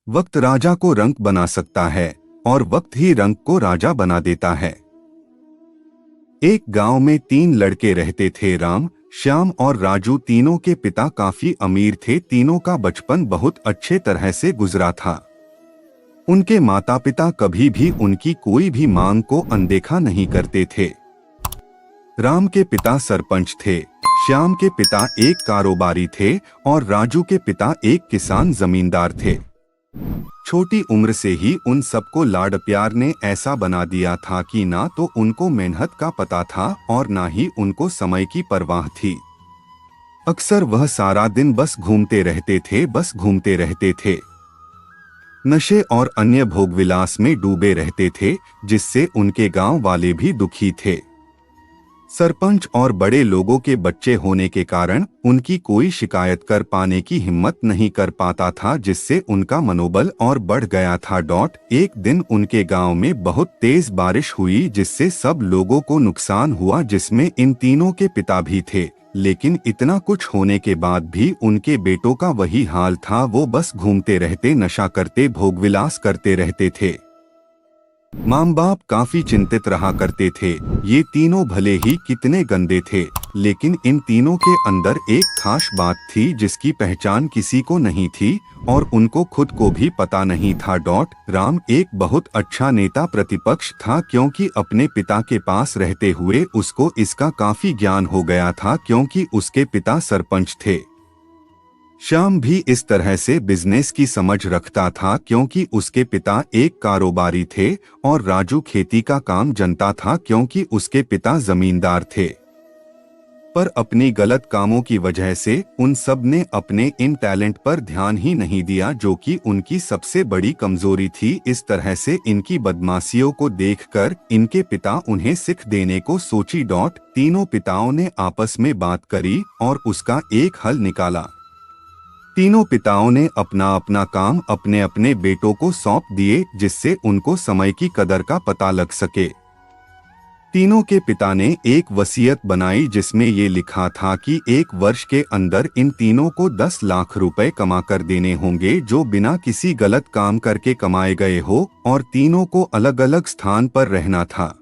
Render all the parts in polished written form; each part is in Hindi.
वक्त राजा को रंक बना सकता है और वक्त ही रंक को राजा बना देता है। एक गांव में 3 लड़के रहते थे, राम, श्याम और राजू। तीनों के पिता काफी अमीर थे। तीनों का बचपन बहुत अच्छे तरह से गुजरा था। उनके माता पिता कभी भी उनकी कोई भी मांग को अनदेखा नहीं करते थे। राम के पिता सरपंच थे, श्याम के पिता एक कारोबारी थे और राजू के पिता एक किसान जमींदार थे। छोटी उम्र से ही उन सबको लाड प्यार ने ऐसा बना दिया था कि ना तो उनको मेहनत का पता था और ना ही उनको समय की परवाह थी। अक्सर वह सारा दिन बस घूमते रहते थे। नशे और अन्य भोगविलास में डूबे रहते थे, जिससे उनके गांव वाले भी दुखी थे। सरपंच और बड़े लोगों के बच्चे होने के कारण उनकी कोई शिकायत कर पाने की हिम्मत नहीं कर पाता था, जिससे उनका मनोबल और बढ़ गया था। एक दिन उनके गांव में बहुत तेज बारिश हुई, जिससे सब लोगों को नुकसान हुआ, जिसमें इन तीनों के पिता भी थे। लेकिन इतना कुछ होने के बाद भी उनके बेटों का वही हाल था। वो बस घूमते रहते, नशा करते, भोगविलास करते रहते थे। माँ बाप काफी चिंतित रहा करते थे। ये तीनों भले ही कितने गंदे थे, लेकिन इन तीनों के अंदर एक खास बात थी जिसकी पहचान किसी को नहीं थी और उनको खुद को भी पता नहीं था। राम एक बहुत अच्छा नेता प्रतिपक्ष था, क्योंकि अपने पिता के पास रहते हुए उसको इसका काफी ज्ञान हो गया था, क्योंकि उसके पिता सरपंच थे। श्याम भी इस तरह से बिजनेस की समझ रखता था, क्योंकि उसके पिता एक कारोबारी थे और राजू खेती का काम जानता था, क्योंकि उसके पिता जमींदार थे। पर अपनी गलत कामों की वजह से उन सब ने अपने इन टैलेंट पर ध्यान ही नहीं दिया, जो कि उनकी सबसे बड़ी कमजोरी थी। इस तरह से इनकी बदमाशियों को देखकर इनके पिता उन्हें सिख देने को सोची। तीनों पिताओं ने आपस में बात करी और उसका एक हल निकाला। तीनों पिताओं ने अपना अपना काम अपने अपने बेटों को सौंप दिए, जिससे उनको समय की कदर का पता लग सके। तीनों के पिता ने एक वसीयत बनाई, जिसमें ये लिखा था कि 1 वर्ष के अंदर इन तीनों को 10 लाख रुपए कमा कर देने होंगे, जो बिना किसी गलत काम करके कमाए गए हो, और तीनों को अलग अलग स्थान पर रहना था।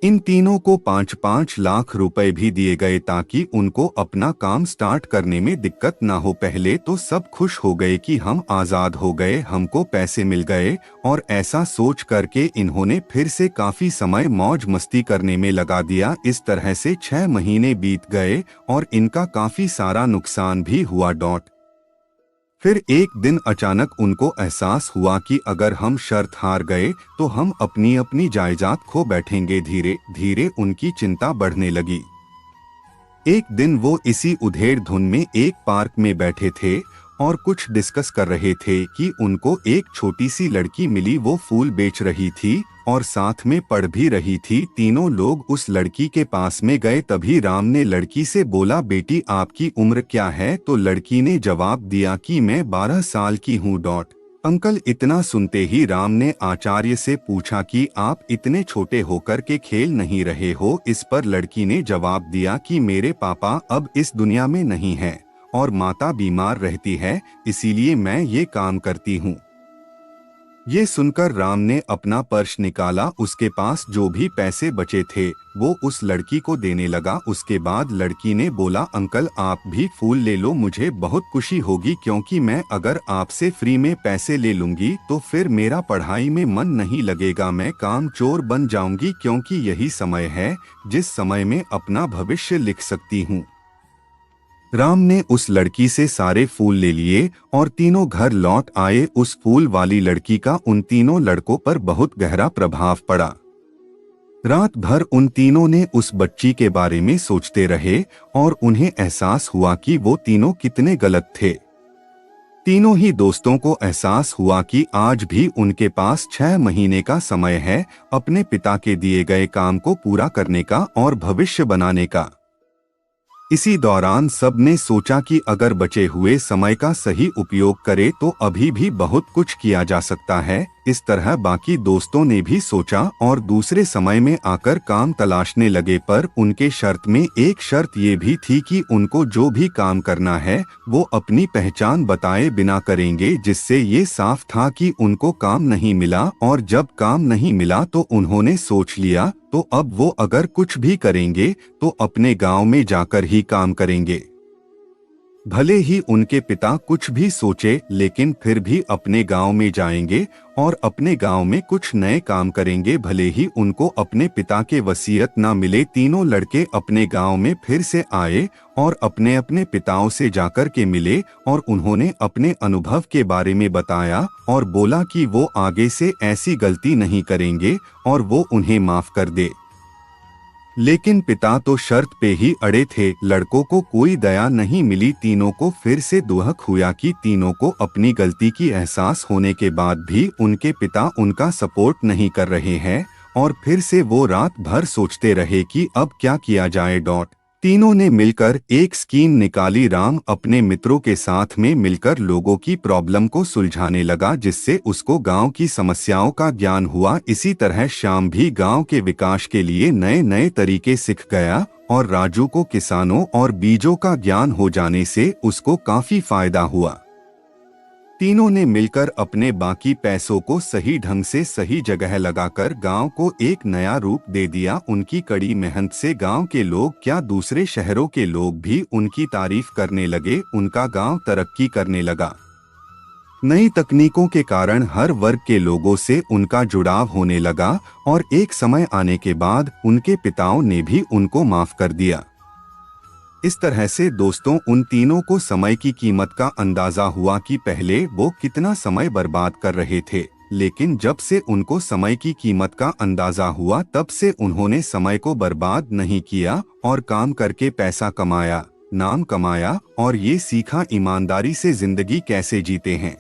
इन तीनों को 5-5 लाख रुपए भी दिए गए, ताकि उनको अपना काम स्टार्ट करने में दिक्कत ना हो। पहले तो सब खुश हो गए कि हम आजाद हो गए, हमको पैसे मिल गए, और ऐसा सोच करके इन्होंने फिर से काफी समय मौज मस्ती करने में लगा दिया। इस तरह से 6 महीने बीत गए और इनका काफी सारा नुकसान भी हुआ। फिर एक दिन अचानक उनको एहसास हुआ कि अगर हम शर्त हार गए तो हम अपनी अपनी जायदाद खो बैठेंगे। धीरे धीरे उनकी चिंता बढ़ने लगी। एक दिन वो इसी उधेड़ धुन में एक पार्क में बैठे थे और कुछ डिस्कस कर रहे थे कि उनको एक छोटी सी लड़की मिली। वो फूल बेच रही थी और साथ में पढ़ भी रही थी। तीनों लोग उस लड़की के पास में गए। तभी राम ने लड़की से बोला, बेटी आपकी उम्र क्या है? तो लड़की ने जवाब दिया कि मैं 12 साल की हूँ। अंकल। इतना सुनते ही राम ने आचार्य से पूछा कि आप इतने छोटे होकर के खेल नहीं रहे हो? इस पर लड़की ने जवाब दिया कि मेरे पापा अब इस दुनिया में नहीं हैं और माता बीमार रहती है, इसीलिए मैं ये काम करती हूँ। ये सुनकर राम ने अपना पर्स निकाला। उसके पास जो भी पैसे बचे थे वो उस लड़की को देने लगा। उसके बाद लड़की ने बोला, अंकल आप भी फूल ले लो, मुझे बहुत खुशी होगी, क्योंकि मैं अगर आपसे फ्री में पैसे ले लूंगी तो फिर मेरा पढ़ाई में मन नहीं लगेगा, मैं काम चोर बन जाऊंगी, क्योंकि यही समय है जिस समय में अपना भविष्य लिख सकती हूँ। राम ने उस लड़की से सारे फूल ले लिए और तीनों घर लौट आए। उस फूल वाली लड़की का उन तीनों लड़कों पर बहुत गहरा प्रभाव पड़ा। रात भर उन तीनों ने उस बच्ची के बारे में सोचते रहे और उन्हें एहसास हुआ कि वो तीनों कितने गलत थे। तीनों ही दोस्तों को एहसास हुआ कि आज भी उनके पास 6 महीने का समय है अपने पिता के दिए गए काम को पूरा करने का और भविष्य बनाने का। इसी दौरान सब ने सोचा कि अगर बचे हुए समय का सही उपयोग करे तो अभी भी बहुत कुछ किया जा सकता है। इस तरह बाकी दोस्तों ने भी सोचा और दूसरे समय में आकर काम तलाशने लगे, पर उनके शर्त में एक शर्त ये भी थी कि उनको जो भी काम करना है वो अपनी पहचान बताए बिना करेंगे, जिससे ये साफ था कि उनको काम नहीं मिला। और जब काम नहीं मिला तो उन्होंने सोच लिया तो अब वो अगर कुछ भी करेंगे तो अपने गांव में जाकर ही काम करेंगे। भले ही उनके पिता कुछ भी सोचे, लेकिन फिर भी अपने गांव में जाएंगे और अपने गांव में कुछ नए काम करेंगे, भले ही उनको अपने पिता के वसीयत ना मिले। तीनों लड़के अपने गांव में फिर से आए और अपने अपने पिताओं से जाकर के मिले और उन्होंने अपने अनुभव के बारे में बताया और बोला कि वो आगे से ऐसी गलती नहीं करेंगे और वो उन्हें माफ कर दे। लेकिन पिता तो शर्त पे ही अड़े थे। लड़कों को कोई दया नहीं मिली। तीनों को फिर से दुहक हुआ कि तीनों को अपनी गलती की एहसास होने के बाद भी उनके पिता उनका सपोर्ट नहीं कर रहे हैं और फिर से वो रात भर सोचते रहे कि अब क्या किया जाए। तीनों ने मिलकर एक स्कीम निकाली। राम अपने मित्रों के साथ में मिलकर लोगों की प्रॉब्लम को सुलझाने लगा, जिससे उसको गांव की समस्याओं का ज्ञान हुआ। इसी तरह श्याम भी गांव के विकास के लिए नए नए तरीके सीख गया और राजू को किसानों और बीजों का ज्ञान हो जाने से उसको काफी फायदा हुआ। तीनों ने मिलकर अपने बाकी पैसों को सही ढंग से सही जगह लगाकर गांव को एक नया रूप दे दिया। उनकी कड़ी मेहनत से गांव के लोग क्या, दूसरे शहरों के लोग भी उनकी तारीफ करने लगे। उनका गांव तरक्की करने लगा। नई तकनीकों के कारण हर वर्ग के लोगों से उनका जुड़ाव होने लगा और एक समय आने के बाद उनके पिताओं ने भी उनको माफ कर दिया। इस तरह से दोस्तों, उन तीनों को समय की कीमत का अंदाजा हुआ कि पहले वो कितना समय बर्बाद कर रहे थे, लेकिन जब से उनको समय की कीमत का अंदाजा हुआ तब से उन्होंने समय को बर्बाद नहीं किया और काम करके पैसा कमाया, नाम कमाया और ये सीखा ईमानदारी से जिंदगी कैसे जीते हैं।